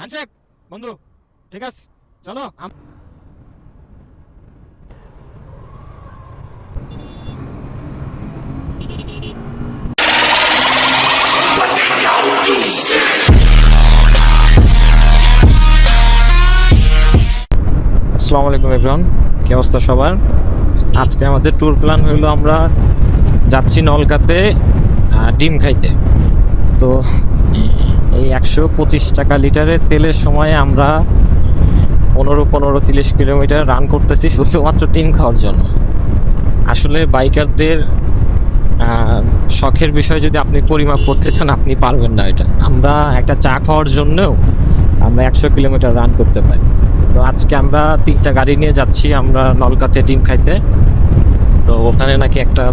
Handshake বন্ধু, ঠিক আছে চলো। আসসালামু আলাইকুম এভরিওয়ান, কি অবস্থা সবার? আজকে আমাদের ট্যুর প্ল্যান হইলো আমরা যাচ্ছি নলকাতে ডিম খাইতে। তো এই 125 টাকা লিটারের তেলের সময় আমরা 15-30 কিলোমিটার রান করতেছি শুধুমাত্র ডিম খাওয়ার জন্য। আসলে বাইকারদের শখের বিষয় যদি আপনি পরিমাপ করতে চান আপনি পারবেন না। এটা আমরা একটা চা খাওয়ার জন্যও আমরা 100 কিলোমিটার রান করতে পারি। তো আজকে আমরা 3টা গাড়ি নিয়ে যাচ্ছি আমরা নলকাতে ডিম খাইতে। তো ওখানে নাকি একটা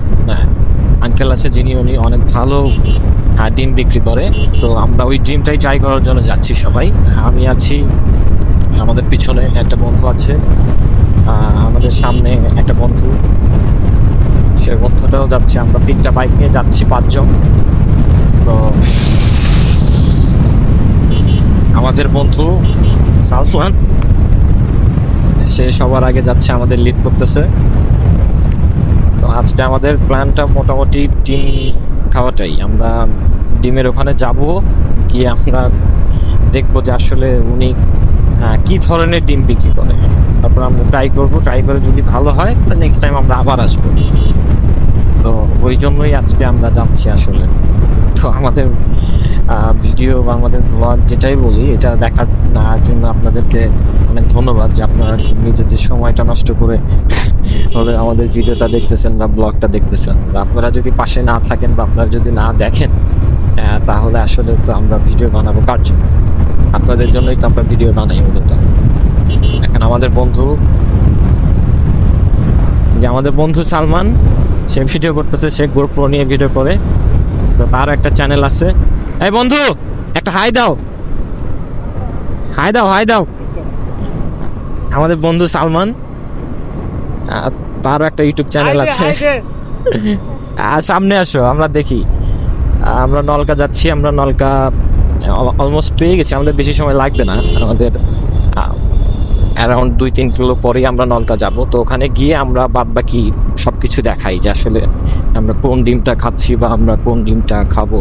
আঙ্কেল আছে যিনি উনি অনেক ভালো ডিম বিক্রি করে। তো আমরা ওই ডিমটাই ট্রাই করার জন্য যাচ্ছি সবাই। আমি আছি, আমাদের পিছনে একটা বন্ধু আছে, আমাদের সামনে একটা বন্ধু, সে বন্ধুটাও যাচ্ছে। আমরা 3টা বাইক নিয়ে যাচ্ছি 5 জন। তো আমাদের বন্ধু সালফান সে সবার আগে যাচ্ছে, আমাদের লিড করতেছে। তো আজকে আমাদের প্ল্যানটা মোটামুটি ডিম খাওয়াটাই। আমরা ডিমের ওখানে যাব, গিয়ে আমরা দেখবো যে আসলে উনি কি ধরনের ডিম বিক্রি করে। তারপর আমরা ট্রাই করবো, ট্রাই করে যদি ভালো হয় তো নেক্সট টাইম আমরা আবার আসবো। তো ওই জন্যই আজকে আমরা যাচ্ছি আসলে। তো আমাদের ভিডিও বা আমাদের ব্লগ যেটাই বলি, এটা দেখার জন্য আপনাদেরকে অনেক ধন্যবাদ যে আপনারা নিজেদের সময়টা নষ্ট করে হলে আমাদের ভিডিওটা দেখতেছেন বা ব্লগটা দেখতেছেন। আপনারা যদি পাশে না থাকেন বা আপনারা যদি না দেখেন তাহলে আসলে তো আমরা ভিডিও বানাবো কার জন্য? আপনাদের জন্যই তো আমরা ভিডিও বানাই মূলত। এখন আমাদের বন্ধু সালমান, সে ভিডিও করতেছে, সে গোপ্রো নিয়ে ভিডিও করে। তো তার একটা চ্যানেল আছে। এই বন্ধু একটা হাই দাও, হাই দাও, হাই দাও। আমাদের বন্ধু সালমান, তারও একটা ইউটিউব চ্যানেল আছে। সামনে আসো, আমরা দেখি। আমরা নলকা যাচ্ছি, আমরা নলকা অলমোস্ট পেয়ে গেছি, আমাদের বেশি সময় লাগবে না। আমাদের অ্যারাউন্ড 2-3 কিলো পরেই আমরা নলকা যাব। তো ওখানে গিয়ে আমরা বাদ বাকি সব কিছু দেখাই যে আসলে আমরা কোন ডিমটা খাচ্ছি বা আমরা কোন ডিমটা খাবো।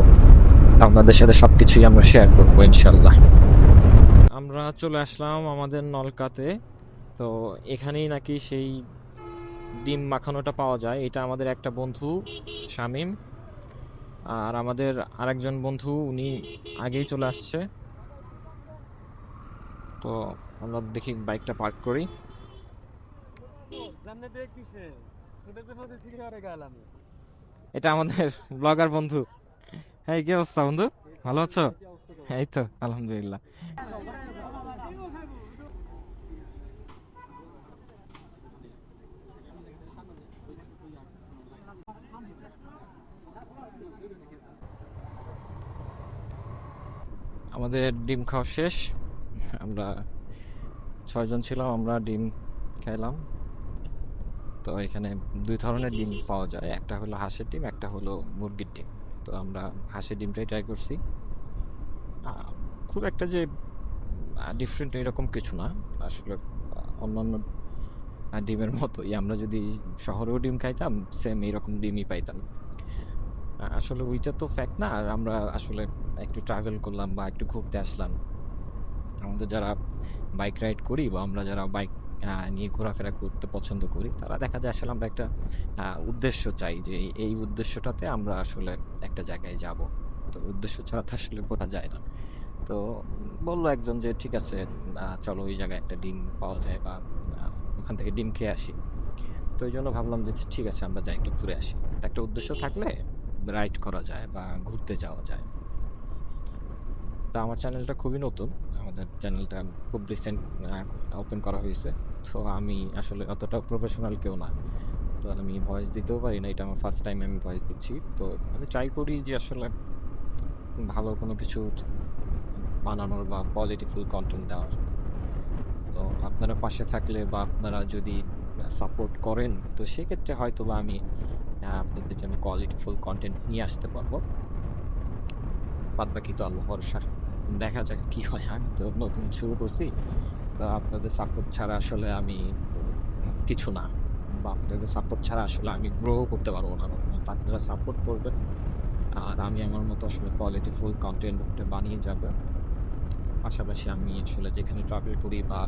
আপনাদের সাথে সব কিছুই আমরা শেয়ার করবো ইনশাল্লাহ। আমরা চলে আসলাম আমাদের নলকাতে। তো এখানেই নাকি সেই ডিম মাখানোটা পাওয়া যায়। এটা আমাদের একটা বন্ধু শামীম, আর আমাদের আরেকজন বন্ধু উনি আগেই চলে আসছে। তো আমরা দেখি বাইকটা পার্ক করি। এটা আমাদের ব্লগার বন্ধু। হ্যাঁ, কি অবস্থা বন্ধু, ভালো আছো? এই তো আলহামদুলিল্লাহ। আমাদের ডিম খাওয়া শেষ। আমরা 6 জন ছিলাম, আমরা ডিম খাইলাম। তো এখানে 2 ধরনের ডিম পাওয়া যায়, একটা হলো হাঁসের ডিম, একটা হলো মুরগির ডিম। তো আমরা হাঁসের ডিমটাই ট্রাই করছি। খুব একটা যে ডিফারেন্ট এরকম কিছু না আসলে। অন্যান্য ডিমের মতোই আমরা যদি শহরেও ডিম খাইতাম সেম এইরকম ডিমই পাইতাম। আসলে ওইটা তো ফ্যাক্ট না। আর আমরা আসলে একটু ট্রাভেল করলাম বা একটু ঘুরতে আসলাম। আমাদের যারা বাইক রাইড করি বা আমরা যারা বাইক নিয়ে ঘোরাফেরা করতে পছন্দ করি, তারা দেখা যায় আসলে আমরা একটা উদ্দেশ্য চাই যে এই উদ্দেশ্যটাতে আমরা আসলে একটা জায়গায় যাব। তো উদ্দেশ্য ছাড়া তো আসলে ঘোরা যায় না। তো বললো একজন যে ঠিক আছে, চলো ওই জায়গায় একটা ডিম পাওয়া যায় বা ওখান থেকে ডিম খেয়ে আসি। তো ওই জন্য ভাবলাম যে ঠিক আছে আমরা যাই, একটু ঘুরে আসি। একটা উদ্দেশ্য থাকলে রাইড করা যায় বা ঘুরতে যাওয়া যায়। তা আমার চ্যানেলটা খুবই নতুন, আমাদের চ্যানেলটা খুব রিসেন্ট ওপেন করা হয়েছে। তো আমি আসলে অতটা প্রফেশনাল কেউ না, তো আমি ভয়েস দিতেও পারি না। এটা আমার ফার্স্ট টাইম আমি ভয়েস দিচ্ছি। তো আমি ট্রাই করি যে আসলে ভালো কোনো কিছু বানানোর বা কোয়ালিটিফুল কন্টেন্ট দেওয়ার। তো আপনারা পাশে থাকলে বা আপনারা যদি সাপোর্ট করেন তো সেক্ষেত্রে হয়তো বা আমি আপনাদের জন্য কোয়ালিটিফুল কন্টেন্ট নিয়ে আসতে পারবো। বাদ বাকি তো আল্লাহ ভরসা। দেখা যাক কি হয়। আমি তো নতুন শুরু করছি। তো আপনাদের সাপোর্ট ছাড়া আসলে আমি কিছু না। বা আপনাদের সাপোর্ট ছাড়া আসলে আমি গ্রো করতে পারবো না কখনো। তো আপনারা সাপোর্ট করবেন। আর আমি আমার মতো আসলে কোয়ালিটিফুল কনটেন্ট বানিয়ে যাবো। পাশাপাশি আমি আসলে যেখানে ট্রাভেল করি বা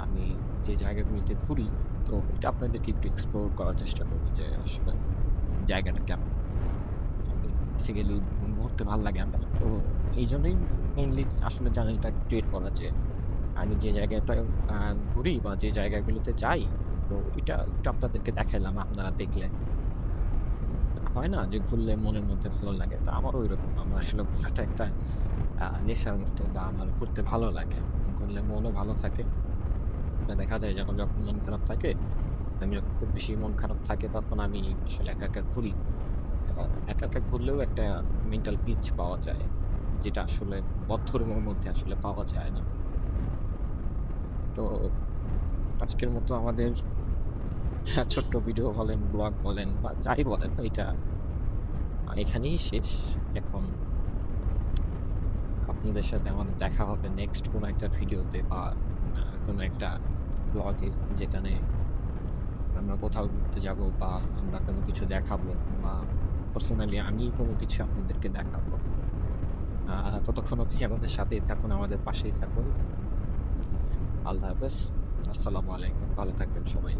আমি যে জায়গাগুলিতে ঘুরি, তো এটা আপনাদেরকে একটু এক্সপ্লোর করার চেষ্টা করি যে আসলে জায়গাটা কেমন। আমি বেসিক্যালি ঘুরতে ভাল লাগে আমার। তো এইজন্যই মেইনলি আসলে চ্যানেলটা ক্রিয়েট করা যে আমি যে জায়গাটা ঘুরি বা যে জায়গাগুলোতে যাই, তো এটা একটু আপনাদেরকে দেখাইলাম। আপনারা দেখলে হয় না যে ঘুরলে মনের মধ্যে ভালো লাগে। তো আমারও ঐরকম। আমার আসলে ঘোরাটা একটা নেশার মতো বা আমার ঘুরতে ভালো লাগে। ঘুরলে মনও ভালো থাকে। দেখা যায় যখন মন খারাপ থাকে, আমি যখন খুব বেশি মন খারাপ থাকে তখন আমি আসলে একা, একা ঘুরি। তো একা, একা ঘুরলেও একটা মেন্টাল পিচ পাওয়া যায়। যেটা আসলে বদ্ধ মধ্যে আসলে পাওয়া যায় না। তো আজকের মতো আমাদের ছোট্ট ভিডিও বলেন, ব্লগ বলেন বা যাই বলেন এটা এখানেই শেষ। এখন আপনাদের সাথে আমাদের দেখা হবে নেক্সট কোনো একটা ভিডিওতে বা কোনো একটা ব্লগে, যেখানে আমরা কোথাও ঘুরতে যাব বা আমরা কোনো কিছু দেখাবো বা পার্সোনালি আমি কোনো কিছু আপনাদেরকে দেখাবো। ততক্ষণ অবধি আমাদের সাথেই থাকুন, আমাদের পাশেই থাকুন। আল্লাহ হাফেজ। আসসালামু আলাইকুম। ভালো থাকবেন সবাই।